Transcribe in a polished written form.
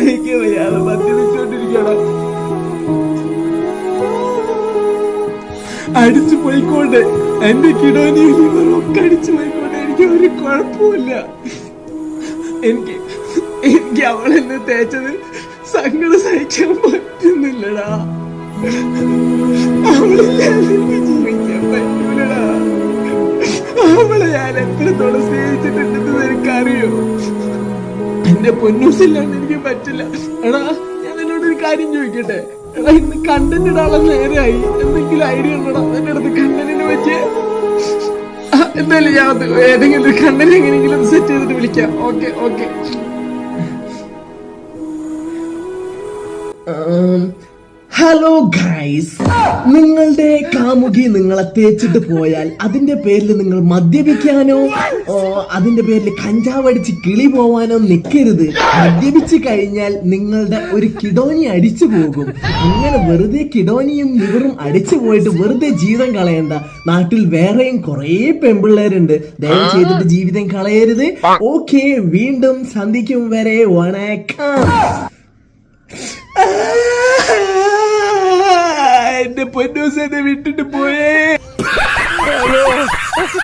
എനിക്ക് വയ്യാതെ മദ്യപിച്ചോണ്ടിരിക്കണം. അടിച്ചു പോയിക്കോട്ടെ, എന്റെ കിഡോനി ലിവറൊക്കെ അടിച്ചു പോയിക്കോട്ടെ, എനിക്ക് ഒരു കുഴപ്പമില്ല. എനിക്ക് അവളെന്നെ തേച്ചത് സങ്കടം സഹിക്കാൻ പറ്റുന്നില്ലടാ. അവളില്ലാതെ എനിക്ക് ജീവിക്കാൻ പറ്റൂലടാ. അവളെ ഞാൻ എത്രത്തോളം സ്നേഹിച്ചിട്ടുണ്ടെന്ന് നിനക്കറിയോ? എന്റെ പൊന്നൂസില്ലാണ്ട് എനിക്ക് പറ്റില്ല. എടാ, ഞാൻ എന്നോടൊരു കാര്യം ചോദിക്കട്ടെ? എടാ, ഇന്ന് കണ്ടന്റ് ഇടാനുള്ള നേരമായി. എന്തെങ്കിലും ഐഡിയ ഉണ്ടോടാ എന്റെ അടുത്ത് കണ്ടന്റിനെ പറ്റിയ? എന്തായാലും ഞാൻ ഏതെങ്കിലും ഒരു കണ്ടന്റ് എങ്ങനെയെങ്കിലും സെറ്റ് ചെയ്തിട്ട് വിളിക്കാം. ഓക്കെ. ഹലോ ഗൈസ്, നിങ്ങളുടെ കാമുകി നിങ്ങളെ തേച്ചിട്ട് പോയാൽ അതിന്റെ പേരിൽ നിങ്ങൾ മദ്യപിക്കാനോ അതിന്റെ പേരിൽ കഞ്ചാവടിച്ച് കിളി പോവാനോ നിൽക്കരുത്. മദ്യപിച്ച് കഴിഞ്ഞാൽ നിങ്ങളുടെ ഒരു കിഡോനി അടിച്ചു പോകും. അങ്ങനെ വെറുതെ കിഡോനിയും ലിവറും അടിച്ചു പോയിട്ട് വെറുതെ ജീവിതം കളയണ്ട. നാട്ടിൽ വേറെയും കുറേ പെൺപിള്ളേരുണ്ട്. ദയവ് ചെയ്തിട്ട് ജീവിതം കളയരുത്. ഓക്കെ, വീണ്ടും സന്ധിക്കും വരെ വണക്കം. എന്റെ പൊന്നൂസ് എന്നെ വിട്ടിട്ട് പോയേ.